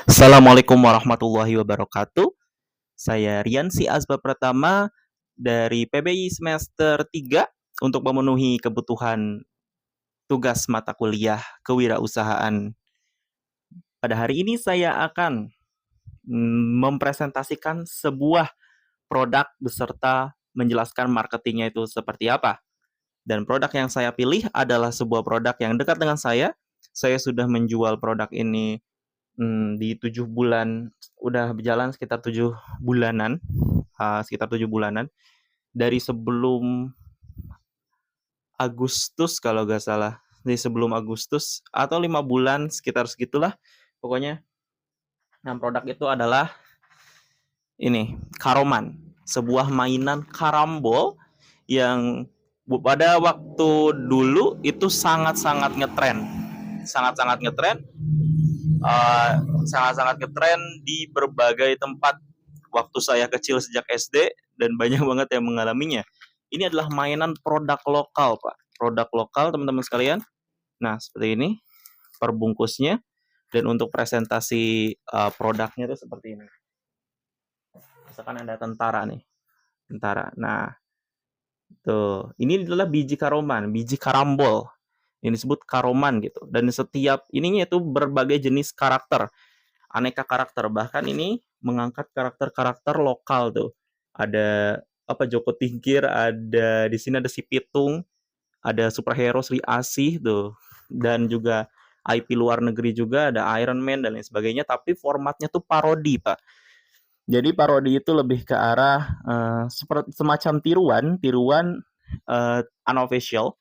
Assalamualaikum warahmatullahi wabarakatuh. Saya Riansi Asbab Pratama dari PBI semester 3 untuk memenuhi kebutuhan tugas mata kuliah kewirausahaan. Pada hari ini saya akan mempresentasikan sebuah produk beserta menjelaskan marketingnya itu seperti apa. Dan produk yang saya pilih adalah sebuah produk yang dekat dengan saya. Saya sudah menjual produk ini di 7 bulan, udah berjalan sekitar 7 bulanan, dari sebelum Agustus kalau nggak salah, dari sebelum Agustus atau 5 bulan sekitar segitulah pokoknya. Nah, produk itu adalah ini Karoman, sebuah mainan karambol yang pada waktu dulu itu sangat-sangat ngetren, sangat-sangat ngetren, uh, sangat-sangat ngetren di berbagai tempat waktu saya kecil sejak SD dan banyak banget yang mengalaminya. Ini adalah mainan produk lokal, Pak. Produk lokal, teman-teman sekalian. Nah, seperti ini perbungkusnya dan untuk presentasi produknya itu seperti ini. Misalkan ada tentara nih. Tentara. Nah, tuh. Ini adalah biji karoman, biji karambol. Ini disebut karoman gitu. Dan setiap ininya itu berbagai jenis karakter, aneka karakter. Bahkan ini mengangkat karakter-karakter lokal tuh. Ada apa Joko Tingkir, ada di sini ada si Pitung, ada superhero Sri Asih tuh. Dan juga IP luar negeri juga ada Iron Man dan lain sebagainya, tapi formatnya tuh parodi, Pak. Jadi parodi itu lebih ke arah seperti semacam tiruan unofficial,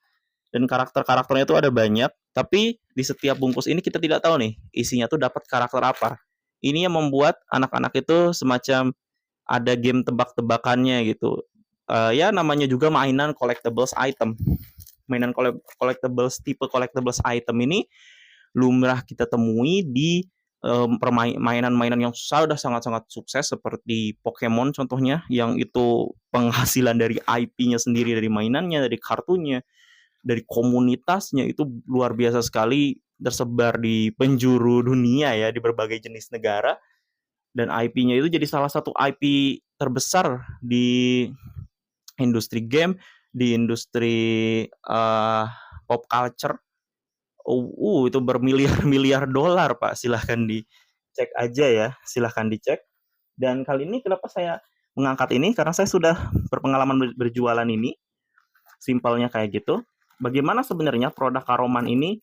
dan karakter-karakternya itu ada banyak, tapi di setiap bungkus ini kita tidak tahu nih isinya tuh dapat karakter apa. Ini yang membuat anak-anak itu semacam ada game tebak-tebakannya gitu. Ya namanya juga mainan collectibles item. Mainan collectibles, tipe collectibles item ini lumrah kita temui di mainan-mainan yang sudah sangat-sangat sukses seperti Pokemon contohnya, yang itu penghasilan dari IP-nya sendiri, dari mainannya, dari kartunya, dari komunitasnya itu luar biasa sekali, tersebar di penjuru dunia ya, di berbagai jenis negara, dan IP-nya itu jadi salah satu IP terbesar di industri game, di industri pop culture. Itu bermiliar-miliar dolar, Pak. Silahkan dicek aja ya, silahkan dicek. Dan kali ini kenapa saya mengangkat ini, karena saya sudah berpengalaman berjualan ini. Simpelnya kayak gitu. Bagaimana sebenarnya produk Karoman ini?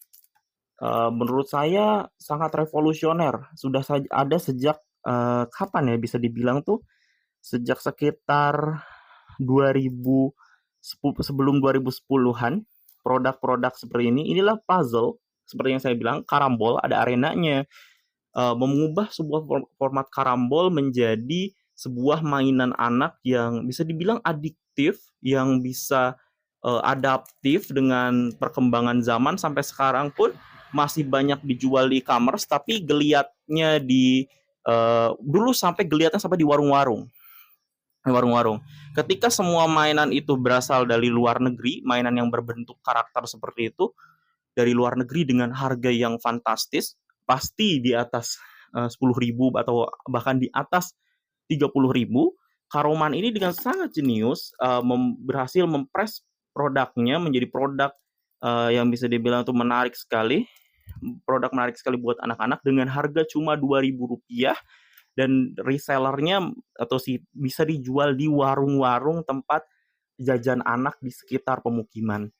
Menurut saya sangat revolusioner. Sudah ada sejak kapan ya bisa dibilang tuh? Sejak sekitar 2010, sebelum 2010-an, produk-produk seperti ini. Inilah puzzle, seperti yang saya bilang, karambol, ada arenanya. Mengubah sebuah format karambol menjadi sebuah mainan anak yang bisa dibilang adiktif, yang bisa adaptif dengan perkembangan zaman. Sampai sekarang pun masih banyak dijual di e-commerce, tapi geliatnya dulu sampai geliatnya sampai di warung-warung. Ketika semua mainan itu berasal dari luar negeri, mainan yang berbentuk karakter seperti itu dari luar negeri dengan harga yang fantastis, pasti di atas 10.000 atau bahkan di atas 30.000. Karoman ini dengan sangat jenius berhasil mempres produknya menjadi produk yang bisa dibilang itu menarik sekali, produk menarik sekali buat anak-anak dengan harga cuma Rp2.000, dan resellernya atau bisa dijual di warung-warung tempat jajan anak di sekitar pemukiman.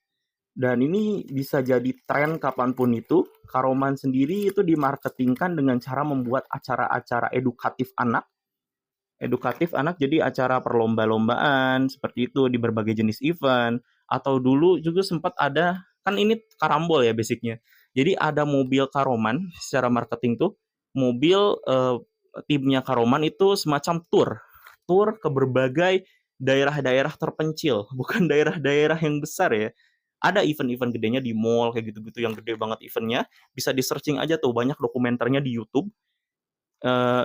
Dan ini bisa jadi tren kapanpun itu. Karoman sendiri itu dimarketingkan dengan cara membuat acara-acara edukatif anak. Jadi acara perlomba-lombaan seperti itu di berbagai jenis event. Atau dulu juga sempat ada, kan ini karambol ya basicnya. Jadi ada mobil Karoman secara marketing tuh, mobil timnya Karoman itu semacam tour ke berbagai daerah-daerah terpencil, bukan daerah-daerah yang besar ya. Ada event-event gedenya di mall kayak gitu-gitu yang gede banget eventnya. Bisa di searching aja tuh, banyak dokumenternya di YouTube.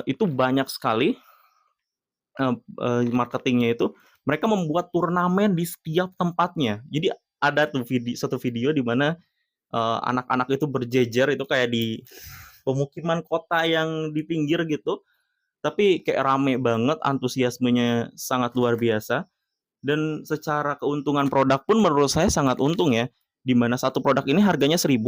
Itu banyak sekali marketingnya itu. Mereka membuat turnamen di setiap tempatnya. Jadi ada tuh satu video di mana anak-anak itu berjejer itu kayak di pemukiman kota yang di pinggir gitu, tapi kayak rame banget, antusiasmenya sangat luar biasa. Dan secara keuntungan produk pun menurut saya sangat untung ya. Di mana satu produk ini harganya 1.000,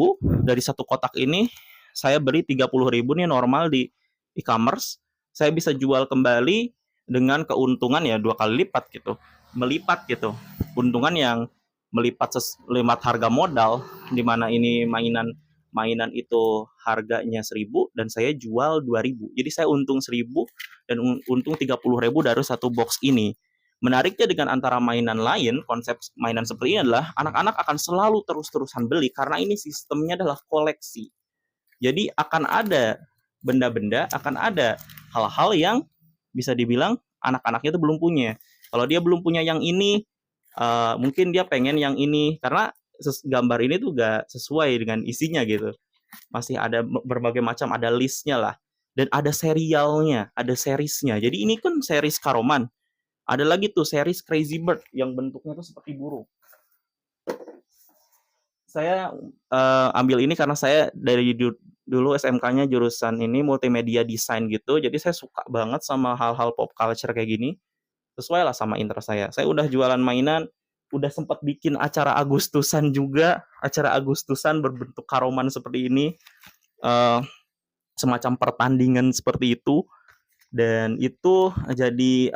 dari satu kotak ini saya beli 30.000 nih normal di e-commerce. Saya bisa jual kembali dengan keuntungan ya 2 kali lipat gitu. Melipat gitu. Keuntungan yang melipat harga modal, di mana ini mainan itu harganya 1.000 dan saya jual 2.000. Jadi saya untung 1.000 dan untung 30.000 dari satu box ini. Menariknya dengan antara mainan lain, konsep mainan seperti ini adalah anak-anak akan selalu terus-terusan beli karena ini sistemnya adalah koleksi. Jadi akan ada benda-benda, akan ada hal-hal yang bisa dibilang anak-anaknya itu belum punya. Kalau dia belum punya yang ini, mungkin dia pengen yang ini karena gambar ini tuh gak sesuai dengan isinya gitu. Masih ada berbagai macam, ada listnya lah. Dan ada serialnya, ada seriesnya. Jadi ini kan series Karoman. Ada lagi tuh series Crazy Bird yang bentuknya tuh seperti burung. Saya ambil ini karena saya dari dulu SMK-nya jurusan ini multimedia design gitu. Jadi saya suka banget sama hal-hal pop culture kayak gini. Sesuai lah sama interest saya. Saya udah jualan mainan, udah sempat bikin acara Agustusan juga, acara Agustusan berbentuk Karoman seperti ini. Semacam pertandingan seperti itu. Dan itu jadi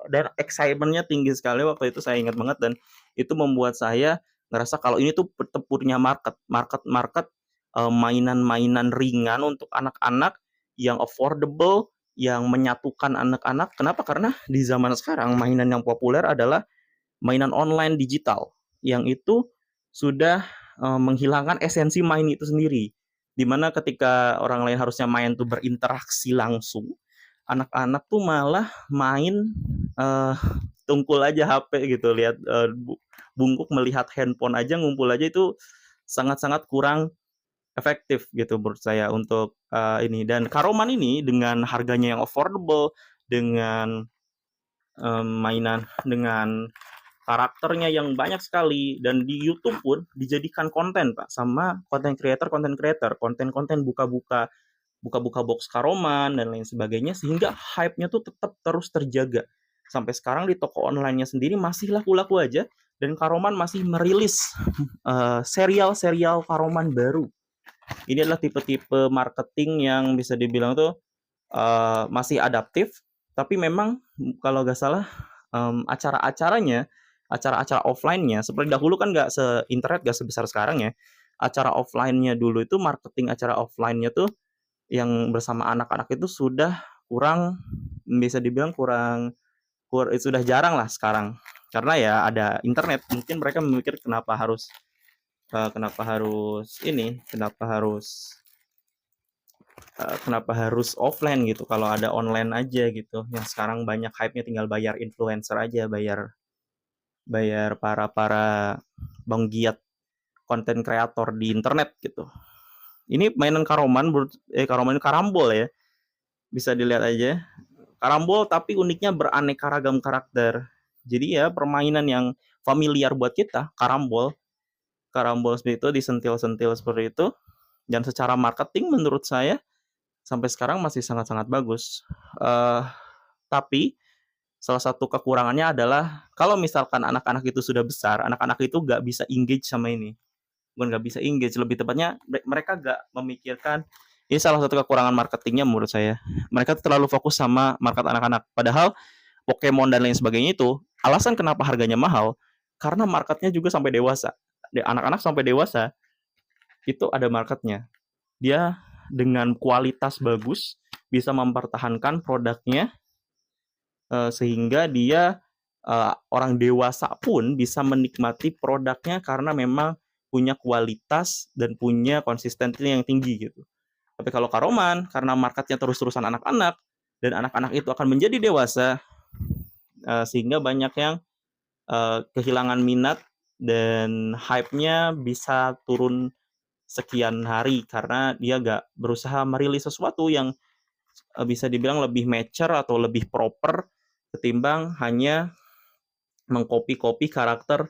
dan excitement-nya tinggi sekali waktu itu, saya ingat banget. Dan itu membuat saya ngerasa kalau ini tuh tempurnya market mainan-mainan ringan untuk anak-anak yang affordable, yang menyatukan anak-anak. Kenapa? Karena di zaman sekarang mainan yang populer adalah mainan online digital yang itu sudah menghilangkan esensi main itu sendiri. Dimana ketika orang lain harusnya main tuh berinteraksi langsung, anak-anak tuh malah main tungkul aja HP gitu, lihat bungkuk, melihat handphone aja, ngumpul aja, itu sangat-sangat kurang efektif gitu menurut saya untuk ini. Dan Karoman ini dengan harganya yang affordable, dengan mainan dengan karakternya yang banyak sekali, dan di YouTube pun dijadikan konten Pak sama konten-konten buka-buka box Karoman dan lain sebagainya, sehingga hype-nya tuh tetap terus terjaga. Sampai sekarang di toko online-nya sendiri masih laku-laku aja, dan Karoman masih merilis serial-serial Karoman baru. Ini adalah tipe-tipe marketing yang bisa dibilang tuh masih adaptif, tapi memang kalau nggak salah acara-acaranya, acara-acara offline-nya seperti dahulu kan nggak se-internet, nggak sebesar sekarang ya. Acara offline-nya dulu itu, marketing acara offline-nya tuh yang bersama anak-anak itu sudah kurang, bisa dibilang sudah jarang lah sekarang. Karena ya ada internet, mungkin mereka memikir kenapa harus offline gitu, kalau ada online aja gitu. Yang sekarang banyak hype-nya, tinggal bayar influencer aja, bayar para penggiat konten kreator di internet gitu. Ini mainan Karoman Karambol ya, bisa dilihat aja. Karambol tapi uniknya beraneka ragam karakter. Jadi ya permainan yang familiar buat kita, karambol seperti itu, disentil-sentil seperti itu. Dan secara marketing menurut saya sampai sekarang masih sangat-sangat bagus. Tapi salah satu kekurangannya adalah kalau misalkan anak-anak itu sudah besar, anak-anak itu nggak bisa engage sama ini. Bukan nggak bisa engage, lebih tepatnya mereka nggak memikirkan. Ini salah satu kekurangan marketingnya menurut saya. Mereka terlalu fokus sama market anak-anak. Padahal Pokemon dan lain sebagainya itu, alasan kenapa harganya mahal, karena marketnya juga sampai dewasa. Anak-anak sampai dewasa, itu ada marketnya. Dia dengan kualitas bagus, bisa mempertahankan produknya, sehingga dia orang dewasa pun bisa menikmati produknya karena memang punya kualitas dan punya konsistensi yang tinggi gitu. Tapi kalau Karoman, karena marketnya terus-terusan anak-anak, dan anak-anak itu akan menjadi dewasa, sehingga banyak yang kehilangan minat dan hype-nya bisa turun sekian hari karena dia gak berusaha merilis sesuatu yang bisa dibilang lebih mature atau lebih proper ketimbang hanya mengcopy-copy karakter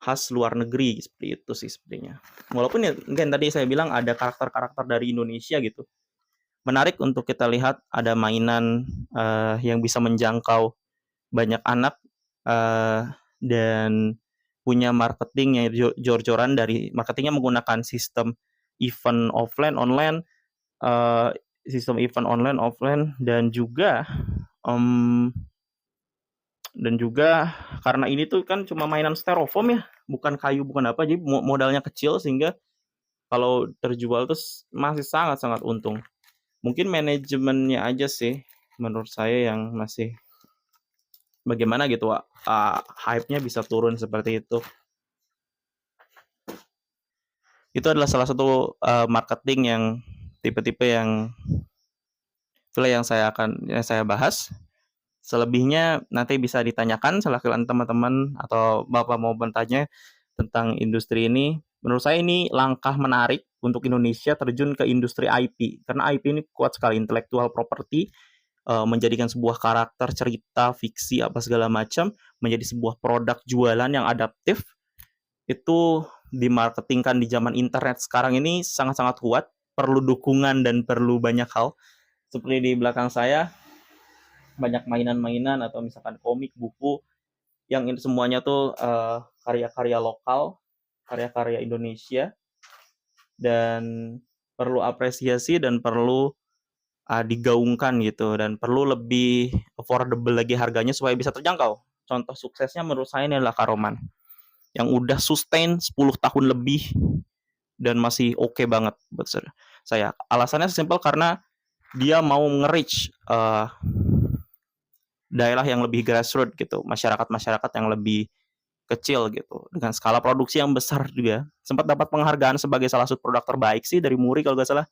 khas luar negeri, seperti itu sih sepertinya. Walaupun ya mungkin tadi saya bilang ada karakter-karakter dari Indonesia gitu. Menarik untuk kita lihat ada mainan yang bisa menjangkau banyak anak dan punya marketing yang jor-joran, dari marketingnya menggunakan sistem event offline, online, sistem event online, offline, dan juga karena ini tuh kan cuma mainan styrofoam ya, bukan kayu, bukan apa, jadi modalnya kecil sehingga kalau terjual tuh masih sangat-sangat untung. Mungkin manajemennya aja sih menurut saya yang masih bagaimana gitu, hype-nya bisa turun seperti itu. Itu adalah salah satu marketing yang tipe-tipe yang saya bahas. Selebihnya nanti bisa ditanyakan silahkan teman-teman atau Bapak mau bertanya tentang industri ini. Menurut saya ini langkah menarik untuk Indonesia terjun ke industri IP. Karena IP ini kuat sekali, intellectual property, menjadikan sebuah karakter, cerita, fiksi, apa segala macam, menjadi sebuah produk jualan yang adaptif. Itu dimarketingkan di zaman internet sekarang ini sangat-sangat kuat, perlu dukungan dan perlu banyak hal. Seperti di belakang saya, banyak mainan-mainan atau misalkan komik, buku, yang ini semuanya tuh karya-karya lokal, karya-karya Indonesia, dan perlu apresiasi dan perlu digaungkan gitu, dan perlu lebih affordable lagi harganya supaya bisa terjangkau. Contoh suksesnya menurut saya ini adalah Karoman yang udah sustain 10 tahun lebih dan masih oke banget buat saya. Alasannya simpel karena dia mau nge-reach daerah yang lebih grassroots gitu, masyarakat-masyarakat yang lebih kecil gitu, dengan skala produksi yang besar juga. Sempat dapat penghargaan sebagai salah satu produk terbaik sih dari Muri kalau nggak salah.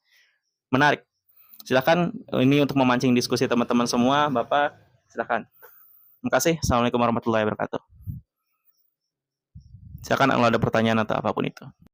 Menarik. Silakan, ini untuk memancing diskusi teman-teman semua, Bapak, silakan. Terima kasih. Assalamualaikum warahmatullahi wabarakatuh. Silakan kalau ada pertanyaan atau apapun itu.